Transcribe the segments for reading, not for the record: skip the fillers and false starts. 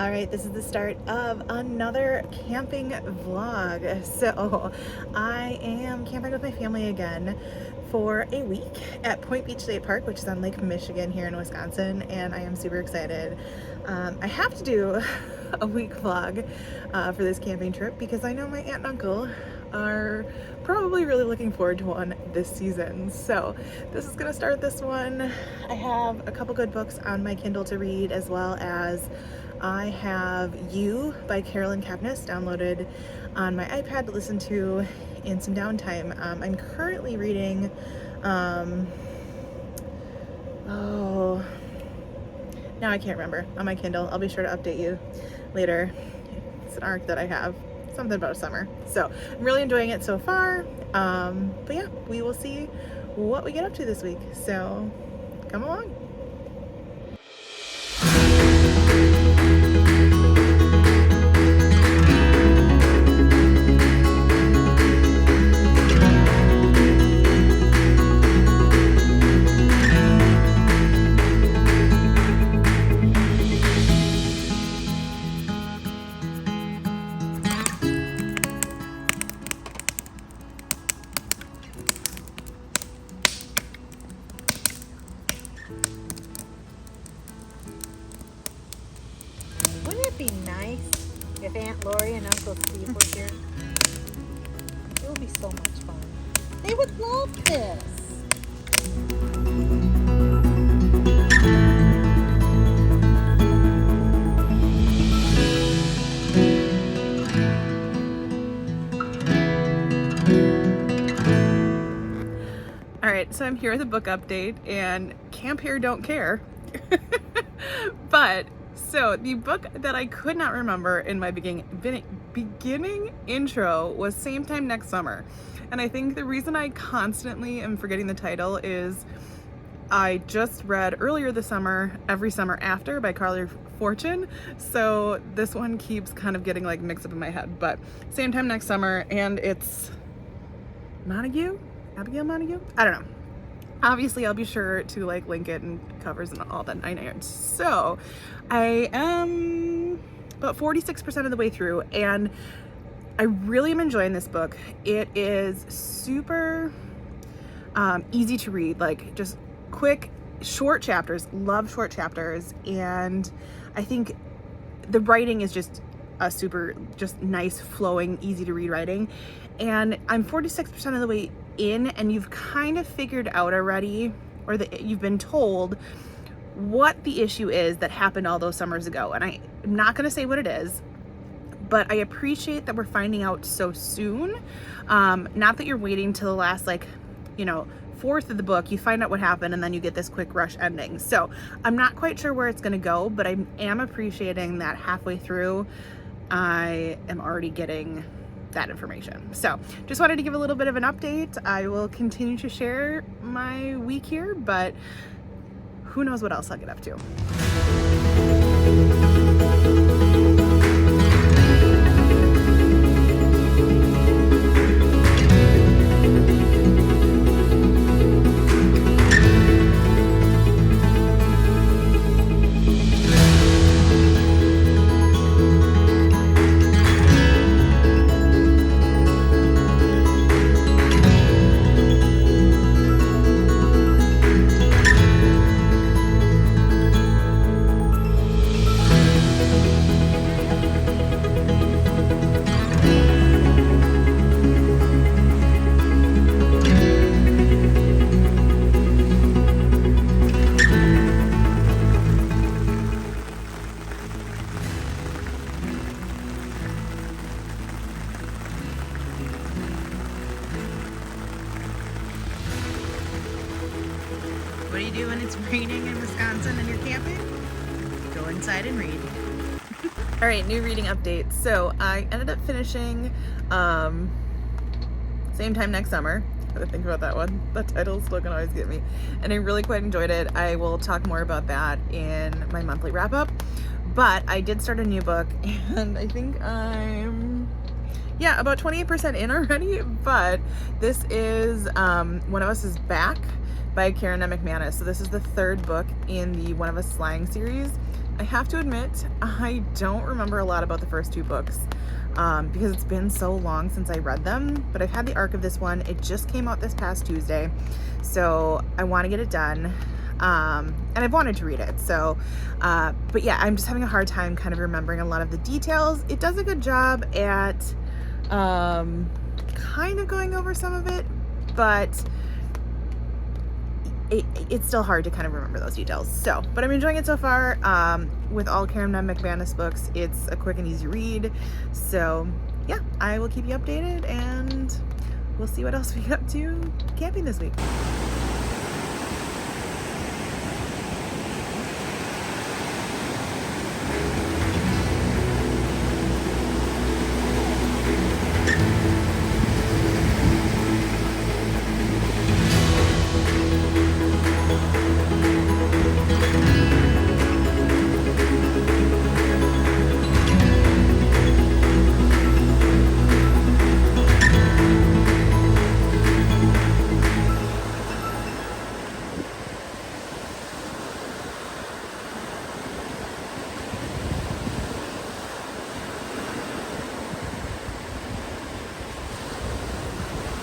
All right, this is the start of another camping vlog. So I am camping with my family again for a week at Point Beach State Park, which is on Lake Michigan here in Wisconsin, and I am super excited. I have to do a week vlog for this camping trip because I know my aunt and uncle are probably really looking forward to one this season. So this is gonna start this one. I have a couple good books on my Kindle to read, as well as I have You by Carolyn Kapnis downloaded on my iPad to listen to in some downtime. I'm currently reading, now I can't remember, on my Kindle. I'll be sure to update you later. It's an arc that I have, something about summer. So I'm really enjoying it so far. But yeah, we will see what we get up to this week. So come along. Wouldn't it be nice if Aunt Lori and Uncle Steve were here? It would be so much fun. They would love this. All right, so I'm here with a book update, and Camp Here Don't Care. But so the book that I could not remember in my beginning intro was Same Time Next Summer. And I think the reason I constantly am forgetting the title is I just read earlier this summer Every Summer After by Carly Fortune. So this one keeps kind of getting like mixed up in my head. But Same Time Next Summer, and it's Abigail Montague? I don't know. Obviously, I'll be sure to like link it and covers and all that 9 yards. So I am about 46% of the way through, and I really am enjoying this book. It is super easy to read, like just quick, short chapters. Love short chapters, and I think the writing is just a super, just nice, flowing, easy to read writing. And I'm 46% of the way in, and you've kind of figured out already, or that you've been told what the issue is that happened all those summers ago. And I'm not going to say what it is, but I appreciate that we're finding out so soon. Not that you're waiting till the last, like, fourth of the book, you find out what happened, and then you get this quick rush ending. So I'm not quite sure where it's going to go, but I am appreciating that halfway through I am already getting that information. So just wanted to give a little bit of an update. I will continue to share my week here, but who knows what else I'll get up to. What do you do when it's raining in Wisconsin and you're camping? Go inside and read. All right, new reading update. So I ended up finishing Same Time Next Summer. I gotta think about that one. The title still can always get me. And I really quite enjoyed it. I will talk more about that in my monthly wrap up. But I did start a new book, and I think I'm about 28% in already. But this is One of Us is Back by Karen M. McManus. So this is the third book in the One of Us Slang series. I have to admit, I don't remember a lot about the first two books because it's been so long since I read them, but I've had the arc of this one. It just came out this past Tuesday, so I want to get it done. And I've wanted to read it, so but yeah, I'm just having a hard time kind of remembering a lot of the details. It does a good job at kind of going over some of it, but it's still hard to kind of remember those details. So, but I'm enjoying it so far. With all Karen M. McManus books, it's a quick and easy read. So yeah, I will keep you updated, and we'll see what else we get up to camping this week.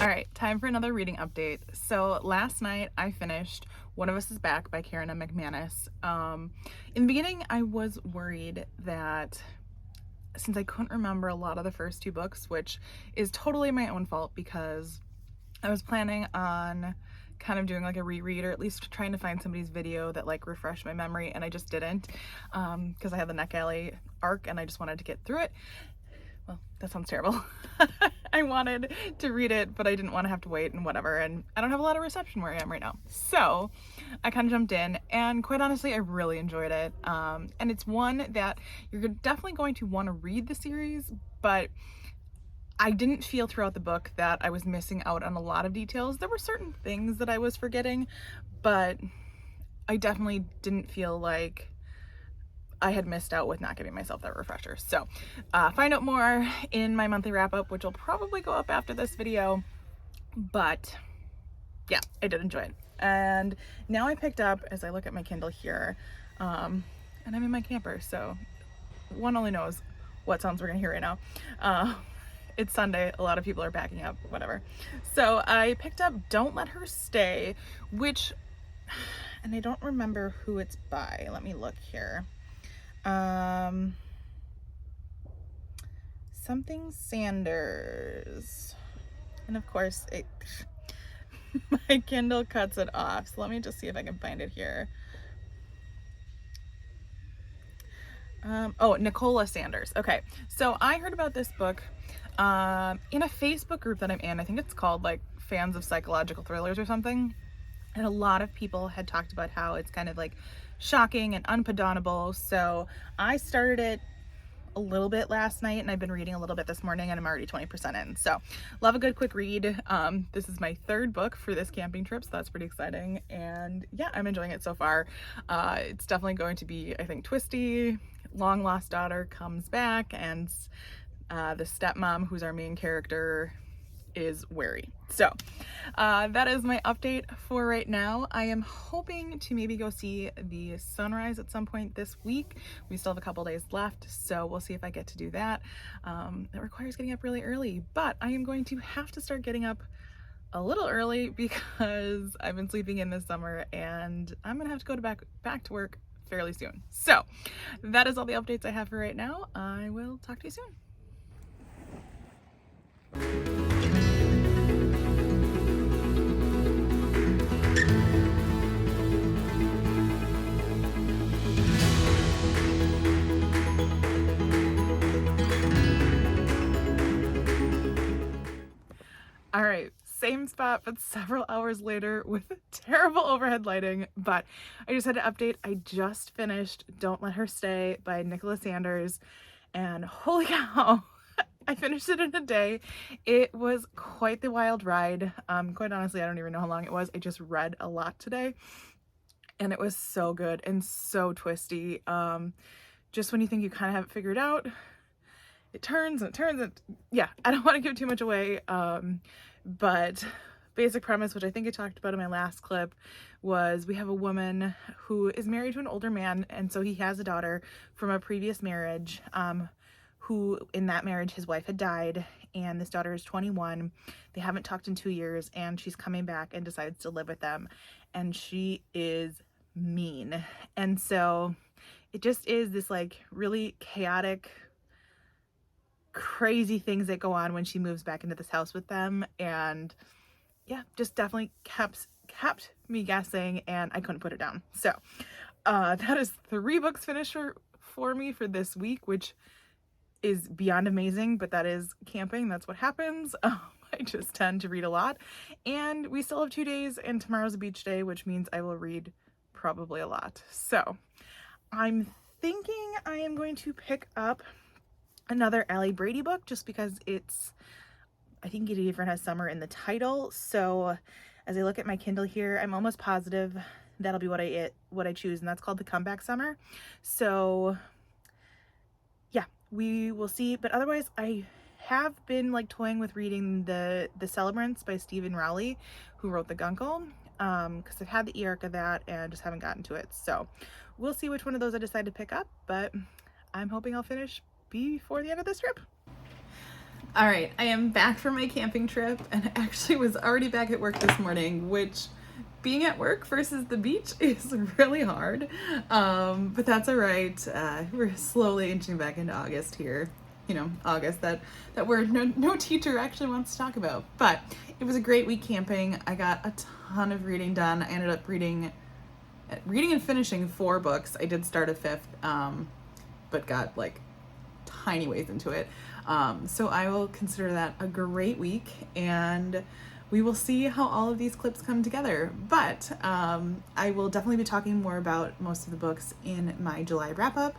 All right, time for another reading update. So last night I finished One of Us is Back by Karen M. McManus. In the beginning, I was worried that since I couldn't remember a lot of the first two books, which is totally my own fault because I was planning on kind of doing like a reread, or at least trying to find somebody's video that like refreshed my memory, and I just didn't because I had the Neck Alley arc and I just wanted to get through it. Well, that sounds terrible. I wanted to read it, but I didn't want to have to wait and whatever, and I don't have a lot of reception where I am right now. So I kind of jumped in, and quite honestly, I really enjoyed it. And it's one that you're definitely going to want to read the series, but I didn't feel throughout the book that I was missing out on a lot of details. There were certain things that I was forgetting, but I definitely didn't feel like I had missed out with not giving myself that refresher. So find out more in my monthly wrap up, which will probably go up after this video. But yeah, I did enjoy it. And now I picked up, as I look at my Kindle here, and I'm in my camper, so one only knows what sounds we're gonna hear right now. It's Sunday, a lot of people are packing up, whatever. So I picked up Don't Let Her Stay, which, and I don't remember who it's by. Let me look here. Something Sanders, and of course my Kindle cuts it off, so let me just see if I can find it here. Oh, Nicola Sanders. Okay, so I heard about this book in a Facebook group that I'm in. I think it's called like Fans of Psychological Thrillers or something, and a lot of people had talked about how it's kind of like shocking and unpardonable. So I started it a little bit last night, and I've been reading a little bit this morning, and I'm already 20% in. So love a good quick read. This is my third book for this camping trip, so that's pretty exciting. And yeah, I'm enjoying it so far. It's definitely going to be, I think, twisty. Long lost daughter comes back, and the stepmom, who's our main character, is wary. So that is my update for right now. I am hoping to maybe go see the sunrise at some point this week. We still have a couple days left, so we'll see if I get to do that. It requires getting up really early, but I am going to have to start getting up a little early because I've been sleeping in this summer, and I'm gonna have to go back to work fairly soon. So that is all the updates I have for right now. I will talk to you soon. All right, same spot, but several hours later with terrible overhead lighting. But I just had to update. I just finished Don't Let Her Stay by Nicola Sanders, and holy cow, I finished it in a day. It was quite the wild ride. Quite honestly, I don't even know how long it was. I just read a lot today, and it was so good and so twisty. Just when you think you kind of have it figured out, it turns and it turns, and yeah, I don't want to give too much away. But basic premise, which I think I talked about in my last clip, was we have a woman who is married to an older man, and so he has a daughter from a previous marriage, who in that marriage his wife had died, and this daughter is 21. They haven't talked in 2 years, and she's coming back and decides to live with them, and she is mean. And so it just is this like really chaotic, crazy things that go on when she moves back into this house with them. And yeah, just definitely kept me guessing, and I couldn't put it down. So that is 3 books finished for me for this week, which is beyond amazing, but that is camping. That's what happens. I just tend to read a lot, and we still have 2 days, and tomorrow's a beach day, which means I will read probably a lot. So I'm thinking I am going to pick up another Allie Brady book, just because I think it even has summer in the title. So as I look at my Kindle here, I'm almost positive that'll be what I choose, and that's called The Comeback Summer. So yeah, we will see. But otherwise, I have been like toying with reading the Celebrants by Stephen Rowley, who wrote The Guncle, because I've had the e-arc of that and just haven't gotten to it. So we'll see which one of those I decide to pick up, but I'm hoping I'll finish before the end of this trip. All right, I am back from my camping trip, and actually was already back at work this morning, which being at work versus the beach is really hard, but that's all right. We're slowly inching back into August here. You know, August, that word no teacher actually wants to talk about. But it was a great week camping. I got a ton of reading done. I ended up reading and finishing 4 books. I did start a 5th, but got like tiny ways into it. So I will consider that a great week, and we will see how all of these clips come together. But I will definitely be talking more about most of the books in my July wrap-up.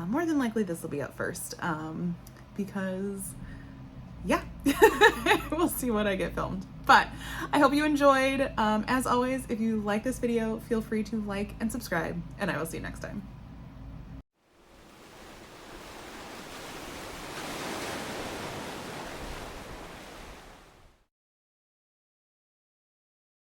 More than likely this will be up first, because yeah, we'll see what I get filmed. But I hope you enjoyed. As always, if you like this video, feel free to like and subscribe, and I will see you next time.